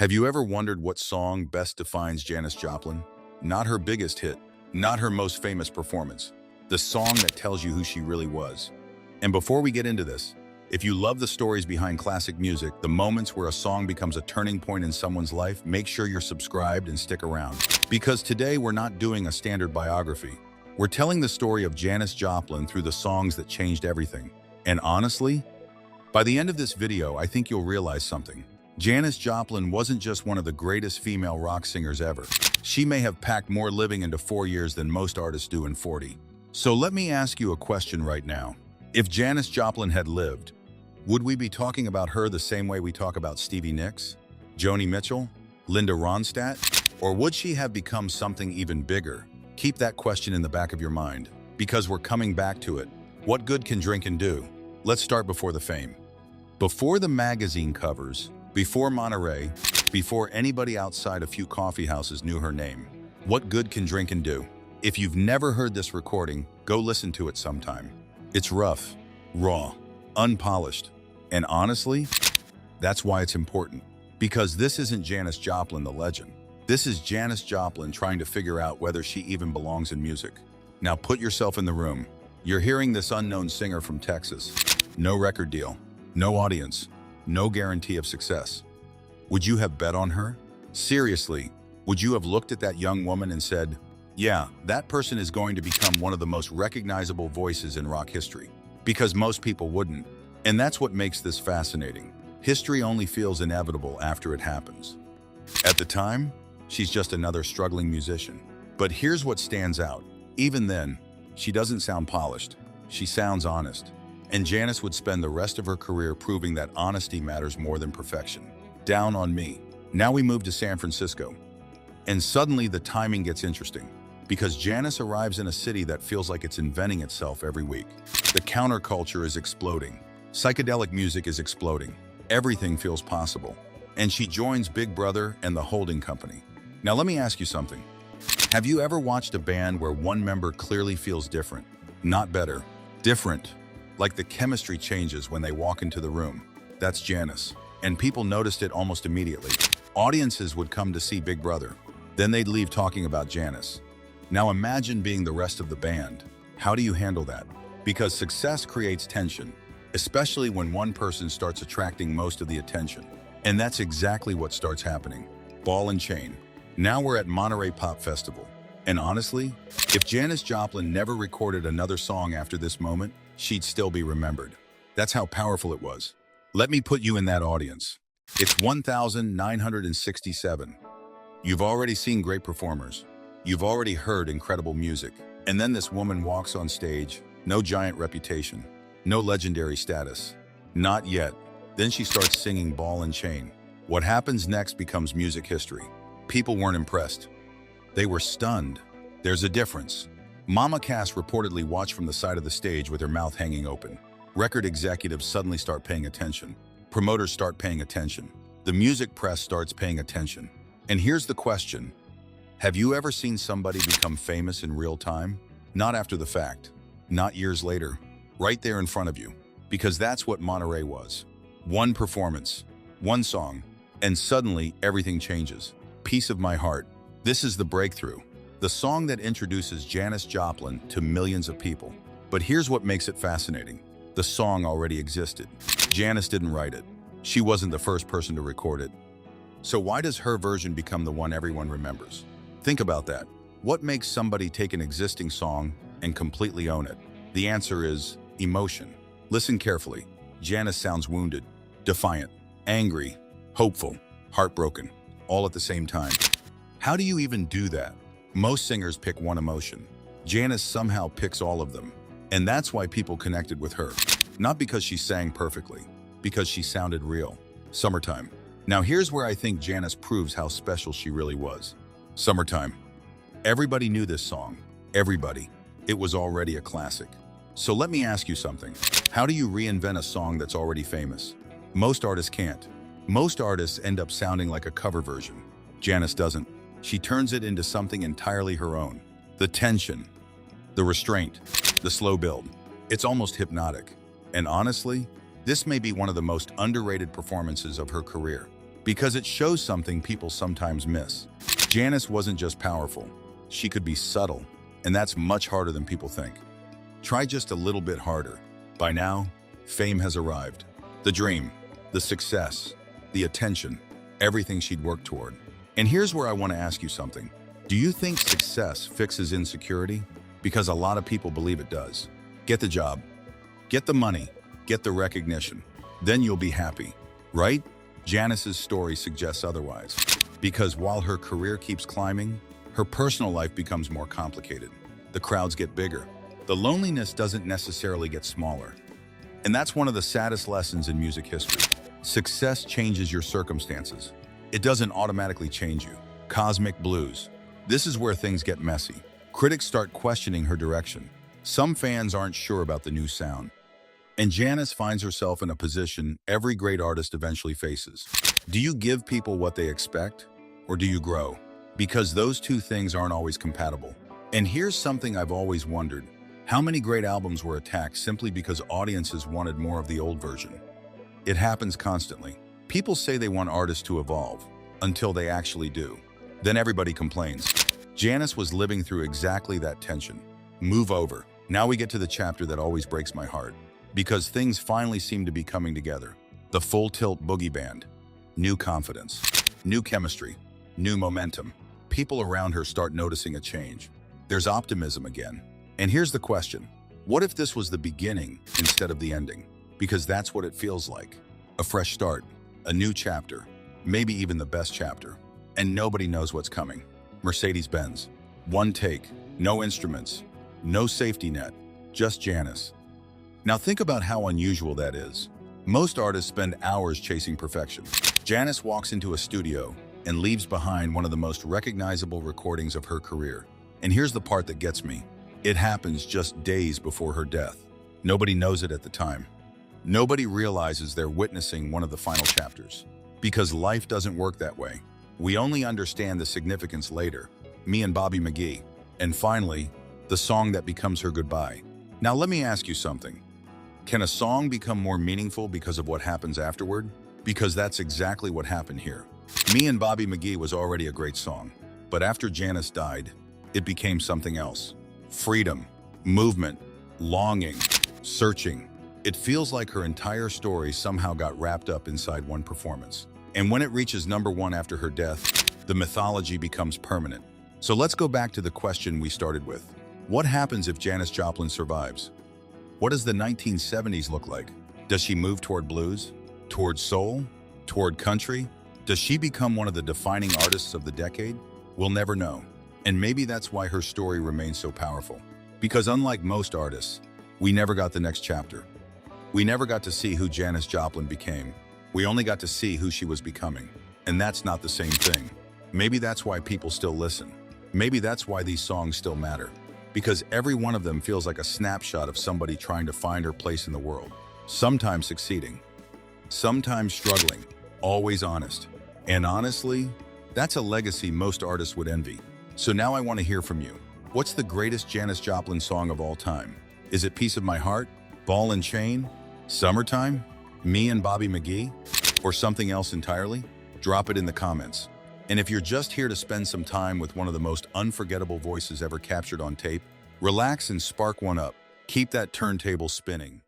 Have you ever wondered what song best defines Janis Joplin? Not her biggest hit, not her most famous performance, the song that tells you who she really was. And before we get into this, if you love the stories behind classic music, the moments where a song becomes a turning point in someone's life, make sure you're subscribed and stick around. Because today we're not doing a standard biography. We're telling the story of Janis Joplin through the songs that changed everything. And honestly, by the end of this video, I think you'll realize something. Janis Joplin wasn't just one of the greatest female rock singers ever. She may have packed more living into 4 years than most artists do in 40. So let me ask you a question right now. If Janis Joplin had lived, would we be talking about her the same way we talk about Stevie Nicks, Joni Mitchell, Linda Ronstadt? Or would she have become something even bigger? Keep that question in the back of your mind, because we're coming back to it. What good can drinking do? Let's start before the fame. Before the magazine covers, before Monterey, before anybody outside a few coffee houses knew her name, what good can drinking do? If you've never heard this recording, go listen to it sometime. It's rough, raw, unpolished, and honestly, that's why it's important. Because this isn't Janis Joplin, the legend. This is Janis Joplin trying to figure out whether she even belongs in music. Now put yourself in the room. You're hearing this unknown singer from Texas. No record deal, no audience, no guarantee of success. Would you have bet on her? Seriously, would you have looked at that young woman and said, yeah, that person is going to become one of the most recognizable voices in rock history? Because most people wouldn't. And that's what makes this fascinating. History only feels inevitable after it happens. At the time, she's just another struggling musician. But here's what stands out. Even then, she doesn't sound polished. She sounds honest. And Janis would spend the rest of her career proving that honesty matters more than perfection. Down on Me. Now we move to San Francisco. And suddenly the timing gets interesting, because Janis arrives in a city that feels like it's inventing itself every week. The counterculture is exploding. Psychedelic music is exploding. Everything feels possible. And she joins Big Brother and the holding company. Now let me ask you something. Have you ever watched a band where one member clearly feels different? Not better, different. Like the chemistry changes when they walk into the room. That's Janis. And people noticed it almost immediately. Audiences would come to see Big Brother. Then they'd leave talking about Janis. Now imagine being the rest of the band. How do you handle that? Because success creates tension, especially when one person starts attracting most of the attention. And that's exactly what starts happening. Ball and chain. Now we're at Monterey Pop Festival. And honestly, if Janis Joplin never recorded another song after this moment, she'd still be remembered. That's how powerful it was. Let me put you in that audience. It's 1967. You've already seen great performers. You've already heard incredible music. And then this woman walks on stage, no giant reputation, no legendary status. Not yet. Then she starts singing Ball and Chain. What happens next becomes music history. People weren't impressed. They were stunned. There's a difference. Mama Cass reportedly watched from the side of the stage with her mouth hanging open. Record executives suddenly start paying attention. Promoters start paying attention. The music press starts paying attention. And here's the question. Have you ever seen somebody become famous in real time? Not after the fact. Not years later. Right there in front of you. Because that's what Monterey was. One performance. One song. And suddenly everything changes. Piece of My Heart. This is the breakthrough. The song that introduces Janis Joplin to millions of people. But here's what makes it fascinating. The song already existed. Janis didn't write it. She wasn't the first person to record it. So why does her version become the one everyone remembers? Think about that. What makes somebody take an existing song and completely own it? The answer is emotion. Listen carefully. Janis sounds wounded, defiant, angry, hopeful, heartbroken, all at the same time. How do you even do that? Most singers pick one emotion. Janis somehow picks all of them. And that's why people connected with her. Not because she sang perfectly, because she sounded real. Summertime. Now here's where I think Janis proves how special she really was. Summertime. Everybody knew this song. Everybody. It was already a classic. So let me ask you something. How do you reinvent a song that's already famous? Most artists can't. Most artists end up sounding like a cover version. Janis doesn't. She turns it into something entirely her own. The tension, the restraint, the slow build. It's almost hypnotic. And honestly, this may be one of the most underrated performances of her career. because it shows something people sometimes miss. Janis wasn't just powerful. She could be subtle, and that's much harder than people think. Try just a little bit harder. By now, fame has arrived. The dream, the success, the attention, everything she'd worked toward. And here's where I want to ask you something. Do you think success fixes insecurity? Because a lot of people believe it does. Get the job, get the money, get the recognition. Then you'll be happy, right? Janis's story suggests otherwise. Because while her career keeps climbing, her personal life becomes more complicated. The crowds get bigger. The loneliness doesn't necessarily get smaller. And that's one of the saddest lessons in music history. Success changes your circumstances. It doesn't automatically change you. Cosmic blues. This is where things get messy. Critics start questioning her direction. Some fans aren't sure about the new sound. And Janis finds herself in a position every great artist eventually faces. Do you give people what they expect, or do you grow? Because those two things aren't always compatible. And here's something I've always wondered. How many great albums were attacked simply because audiences wanted more of the old version? It happens constantly. People say they want artists to evolve, until they actually do. Then everybody complains. Janis was living through exactly that tension. Move over. Now we get to the chapter that always breaks my heart. Because things finally seem to be coming together. The Full Tilt Boogie Band. New confidence. New chemistry. New momentum. People around her start noticing a change. There's optimism again. And here's the question. What if this was the beginning instead of the ending? Because that's what it feels like. A fresh start. A new chapter. Maybe even the best chapter. And nobody knows what's coming. Mercedes-Benz. One take. No instruments. No safety net. Just Janis. Now think about how unusual that is. Most artists spend hours chasing perfection. Janis walks into a studio and leaves behind one of the most recognizable recordings of her career. And here's the part that gets me. It happens just days before her death. Nobody knows it at the time. Nobody realizes they're witnessing one of the final chapters. Because life doesn't work that way. We only understand the significance later. Me and Bobby McGee. And finally, the song that becomes her goodbye. Now let me ask you something. Can a song become more meaningful because of what happens afterward? Because that's exactly what happened here. Me and Bobby McGee was already a great song. But after Janis died, it became something else. Freedom, movement, longing, searching. It feels like her entire story somehow got wrapped up inside one performance. And when it reaches #1 after her death, the mythology becomes permanent. So let's go back to the question we started with. What happens if Janis Joplin survives? What does the 1970s look like? Does she move toward blues? Toward soul? Toward country? Does she become one of the defining artists of the decade? We'll never know. And maybe that's why her story remains so powerful. Because unlike most artists, we never got the next chapter. We never got to see who Janis Joplin became. We only got to see who she was becoming. And that's not the same thing. Maybe that's why people still listen. Maybe that's why these songs still matter. Because every one of them feels like a snapshot of somebody trying to find her place in the world. Sometimes succeeding. Sometimes struggling. Always honest. And honestly, that's a legacy most artists would envy. So now I want to hear from you. What's the greatest Janis Joplin song of all time? Is it Piece of My Heart? Ball and Chain? Summertime? Me and Bobby McGee? Or something else entirely? Drop it in the comments. And if you're just here to spend some time with one of the most unforgettable voices ever captured on tape, relax and spark one up. Keep that turntable spinning.